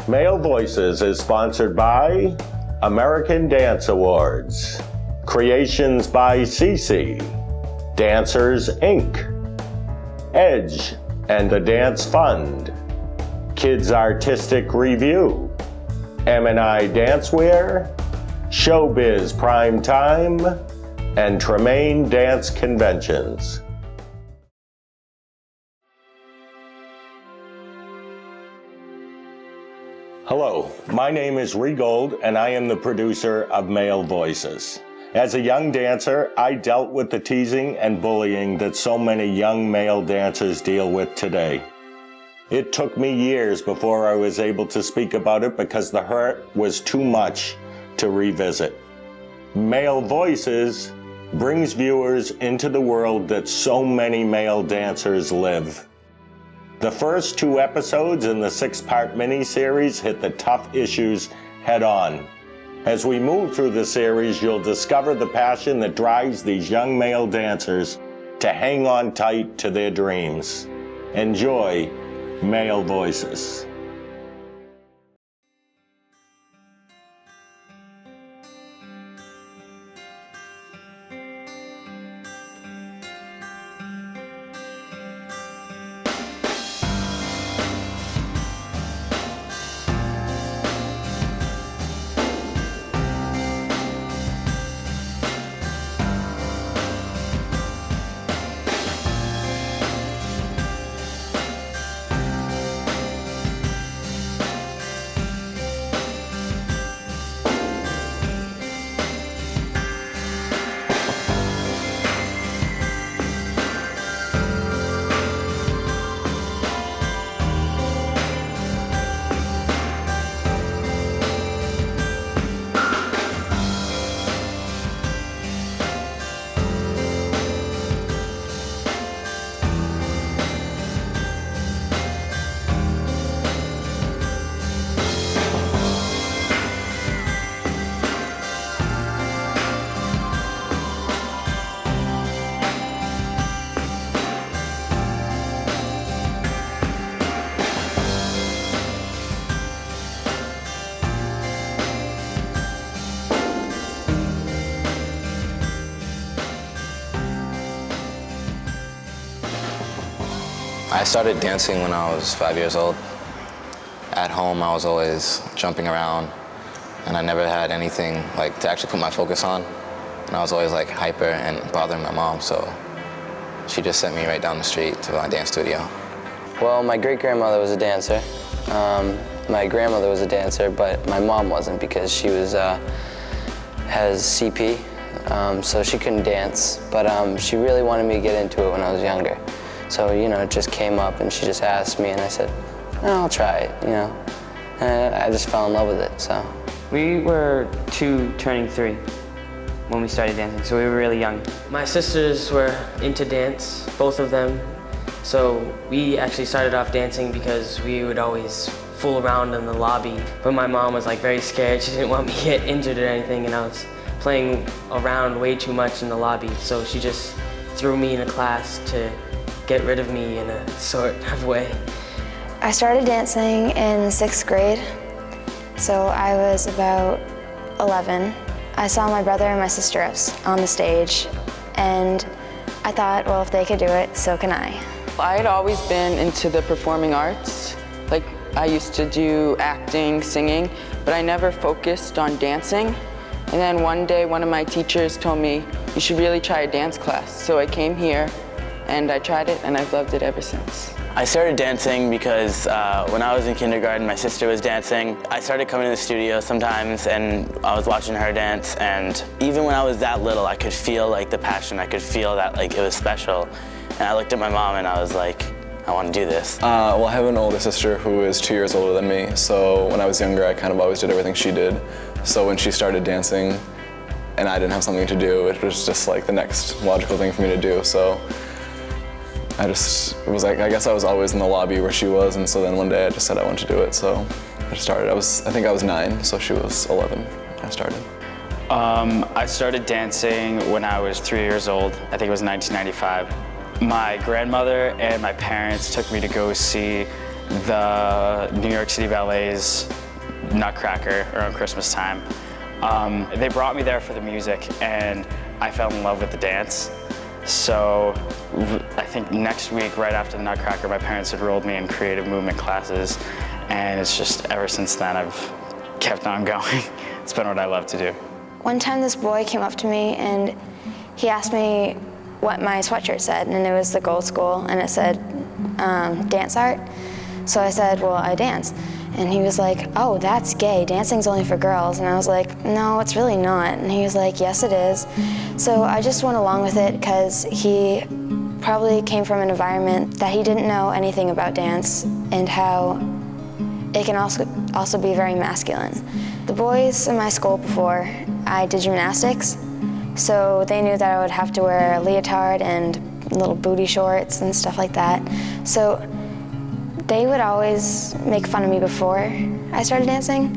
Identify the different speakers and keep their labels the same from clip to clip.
Speaker 1: Male Voices is sponsored by American Dance Awards, Creations by CC, Dancers Inc., Edge and the Dance Fund, Kids Artistic Review, M&I Dancewear, Showbiz Prime Time, and Tremaine Dance Conventions. Hello, my name is Regold and I am the producer of Male Voices. As a young dancer, I dealt with the teasing and bullying that so many young male dancers deal with today. It took me years before I was able to speak about it because the hurt was too much to revisit. Male Voices brings viewers into the world that so many male dancers live. The first 2 episodes in the 6-part mini-series hit the tough issues head-on. As we move through the series, you'll discover the passion that drives these young male dancers to hang on tight to their dreams. Enjoy Male Voices.
Speaker 2: I started dancing when I was 5 years old. At home, I was always jumping around, and I never had anything like to actually put my focus on. And I was always like hyper and bothering my mom, so she just sent me right down the street to my dance studio.
Speaker 3: Well, my great-grandmother was a dancer. My grandmother was a dancer, but my mom wasn't because she was has CP, so she couldn't dance. But she really wanted me to get into it when I was younger. So, you know, it just came up and she just asked me and I said, oh, I'll try it, you know. And I just fell in love with it, so.
Speaker 4: We were 2 turning 3 when we started dancing, so we were really young. My sisters were into dance, both of them. So we actually started off dancing because we would always fool around in the lobby. But my mom was like very scared. She didn't want me to get injured or anything, and I was playing around way too much in the lobby. So she just threw me in a class to get rid of me in a sort of way.
Speaker 5: I started dancing in 6th grade, so I was about 11. I saw my brother and my sister on the stage, and I thought, well, if they could do it, so can I.
Speaker 6: I had always been into the performing arts. Like, I used to do acting, singing, but I never focused on dancing. And then one day, one of my teachers told me, you should really try a dance class. So I came here, and I tried it, and I've loved it ever since.
Speaker 7: I started dancing because when I was in kindergarten, my sister was dancing. I started coming to the studio sometimes, and I was watching her dance, and even when I was that little, I could feel like the passion. I could feel that like it was special. And I looked at my mom, and I was like, I want to do this.
Speaker 8: Well, I have an older sister who is 2 years older than me, so when I was younger, I kind of always did everything she did. So when she started dancing, and I didn't have something to do, it was just like the next logical thing for me to do. So it was like, I guess I was always in the lobby where she was, and so then one day I just said I wanted to do it, so I started. I think I was 9, so she was 11 when I started.
Speaker 9: I started dancing when I was 3 years old. I think it was 1995. My grandmother and my parents took me to go see the New York City Ballet's Nutcracker around Christmas time. They brought me there for the music, and I fell in love with the dance. So I think next week, right after the Nutcracker, my parents had enrolled me in creative movement classes, and it's just ever since then I've kept on going. It's been what I love to do.
Speaker 5: One time this boy came up to me and he asked me what my sweatshirt said, and it was the Gold School, and it said dance art. So I said, well, I dance. And he was like, oh, that's gay, dancing's only for girls. And I was like, no, it's really not. And he was like, yes, it is. So I just went along with it because he probably came from an environment that he didn't know anything about dance and how it can also be very masculine. The boys in my school before, I did gymnastics, so they knew that I would have to wear a leotard and little booty shorts and stuff like that. So they would always make fun of me before I started dancing,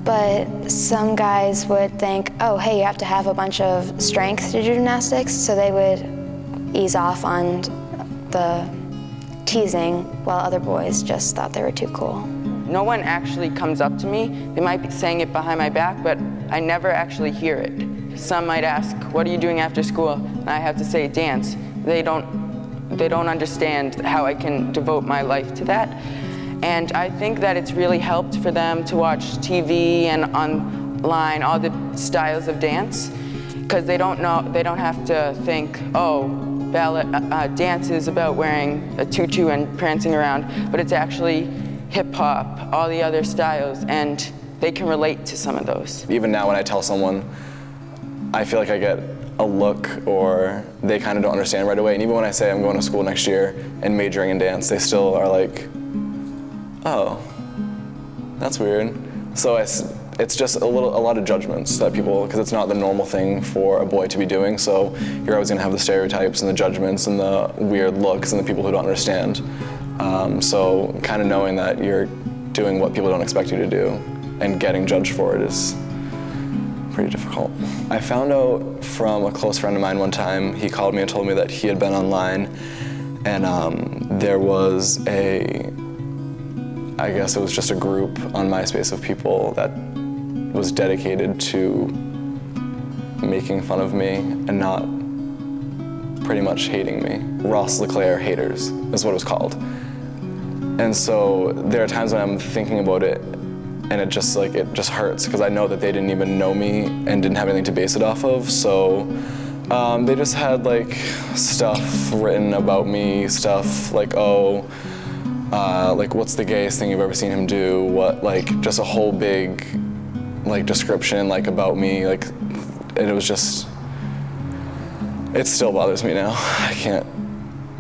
Speaker 5: but some guys would think, oh, hey, you have to have a bunch of strength to do gymnastics, so they would ease off on the teasing, while other boys just thought they were too cool.
Speaker 6: No one actually comes up to me. They might be saying it behind my back, but I never actually hear it. Some might ask, what are you doing after school? And I have to say, dance. They don't understand how I can devote my life to that. And I think that it's really helped for them to watch TV and online all the styles of dance, because they don't have to think, oh, ballet dance is about wearing a tutu and prancing around, but it's actually hip-hop, all the other styles, and they can relate to some of those.
Speaker 8: Even now when I tell someone, I feel like I get a look, or they kind of don't understand right away. And even when I say I'm going to school next year and majoring in dance, they still are like, oh, that's weird. So it's just a lot of judgments that people, because it's not the normal thing for a boy to be doing, so you're always gonna have the stereotypes and the judgments and the weird looks and the people who don't understand. So kind of knowing that you're doing what people don't expect you to do and getting judged for it is pretty difficult. I found out from a close friend of mine one time. He called me and told me that he had been online, and there was I guess it was just a group on MySpace of people that was dedicated to making fun of me and not pretty much hating me. Ross LeClaire Haters is what it was called. And so there are times when I'm thinking about it and it just hurts, because I know that they didn't even know me and didn't have anything to base it off of. So they just had like stuff written about me, stuff like, oh, like what's the gayest thing you've ever seen him do? What, like just a whole big like description like about me, like, and it was just, it still bothers me now. I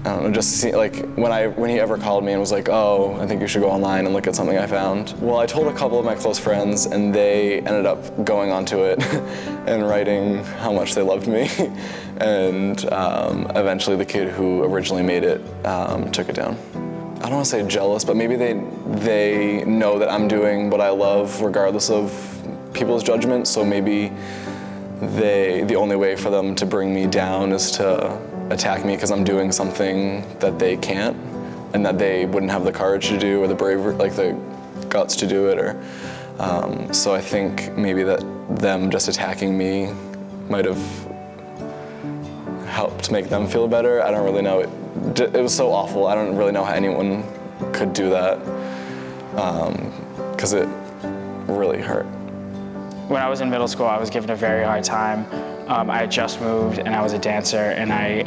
Speaker 8: don't know, just see, like when he ever called me and was like, oh, I think you should go online and look at something I found. Well, I told a couple of my close friends and they ended up going onto it and writing how much they loved me. And eventually the kid who originally made it took it down. I don't want to say jealous, but maybe they know that I'm doing what I love regardless of people's judgment, so maybe the only way for them to bring me down is to attack me because I'm doing something that they can't and that they wouldn't have the courage to do or the bravery, like the guts to do it. Or so I think maybe that them just attacking me might have helped make them feel better. I don't really know. It was so awful. I don't really know how anyone could do that because it really hurt.
Speaker 9: When I was in middle school, I was given a very hard time. I had just moved and I was a dancer, and I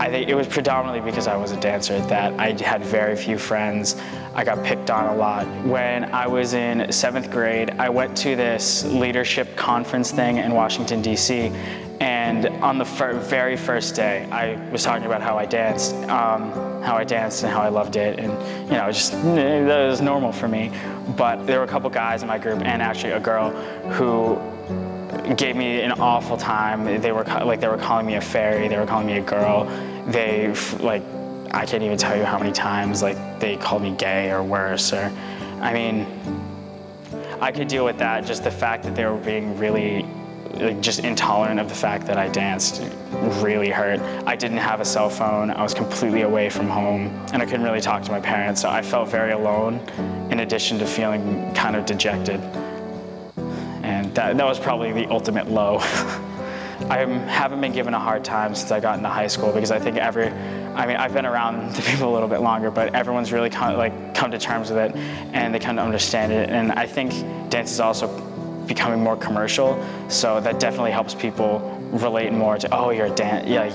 Speaker 9: think it was predominantly because I was a dancer that I had very few friends. I got picked on a lot. When I was in 7th grade, I went to this leadership conference thing in Washington, D.C., and on the very first day, I was talking about how I danced and how I loved it, and that was normal for me. But there were a couple guys in my group, and actually a girl, who gave me an awful time. They were calling me a fairy. They were calling me a girl. I can't even tell you how many times they called me gay or worse. Or, I mean, I could deal with that. Just the fact that they were being really like, just intolerant of the fact that I danced. It really hurt. I didn't have a cell phone. I was completely away from home, and I couldn't really talk to my parents, so I felt very alone, in addition to feeling kind of dejected. And that was probably the ultimate low. I haven't been given a hard time since I got into high school, because I think I've been around the people a little bit longer, but everyone's really come to terms with it, and they kind of understand it. And I think dance is also becoming more commercial, so that definitely helps people relate more to, oh, you're a dance, yeah,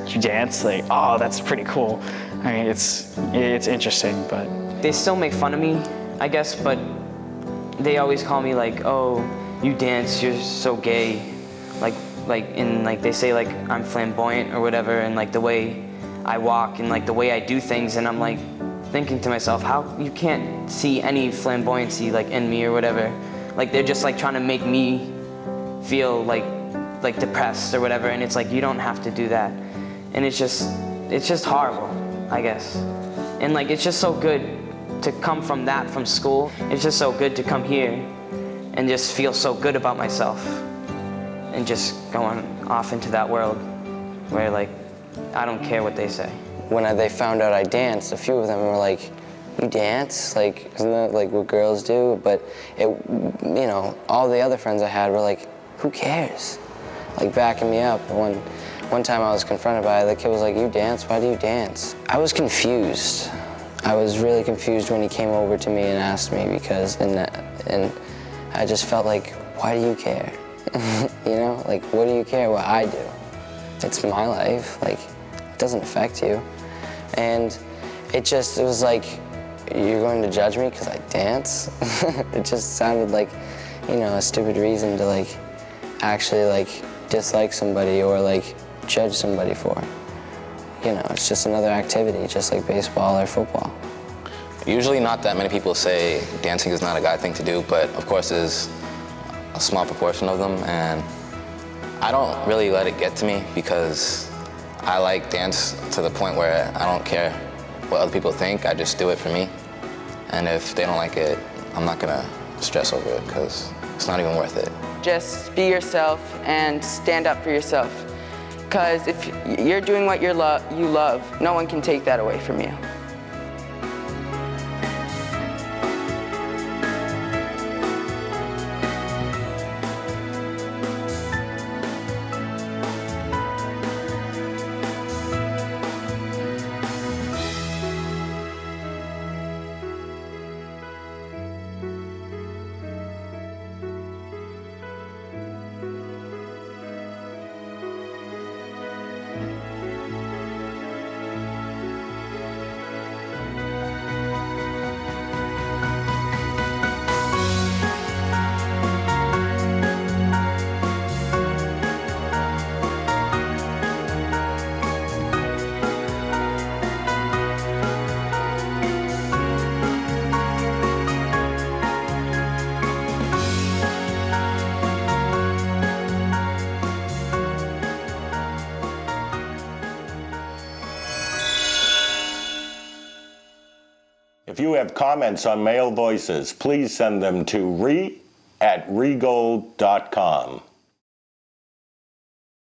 Speaker 9: you dance, like, oh, that's pretty cool. I mean, it's interesting, but
Speaker 4: They still make fun of me, I guess, but they always call me like, oh, you dance, you're so gay, and they say like I'm flamboyant or whatever, and like the way I walk and like the way I do things, and I'm like thinking to myself, how you can't see any flamboyancy like in me or whatever. Like they're just like trying to make me feel like depressed or whatever, and it's like, you don't have to do that. And it's just horrible, I guess. And like it's just so good to come from school. It's just so good to come here and just feel so good about myself and just going off into that world where like I don't care what they say.
Speaker 3: When they found out I danced, a few of them were like, you dance? Like, isn't that like what girls do? But all the other friends I had were like, who cares? Like backing me up. One time I was confronted by it, the kid was like, you dance? Why do you dance? I was confused. I was really confused when he came over to me and asked me, because, and I just felt like, why do you care? Like, what do you care what I do? It's my life, like, it doesn't affect you. And it was like, you're going to judge me because I dance? It just sounded like, a stupid reason to like, actually like, dislike somebody or like, judge somebody for. It's just another activity, just like baseball or football.
Speaker 2: Usually not that many people say dancing is not a guy thing to do, but of course there's a small proportion of them, and I don't really let it get to me, because I like dance to the point where I don't care what other people think. I just do it for me, and if they don't like it, I'm not gonna stress over it, because it's not even worth it.
Speaker 6: Just be yourself and stand up for yourself, because if you're doing what you love, no one can take that away from you.
Speaker 1: If you have comments on Male Voices, please send them to re@regold.com.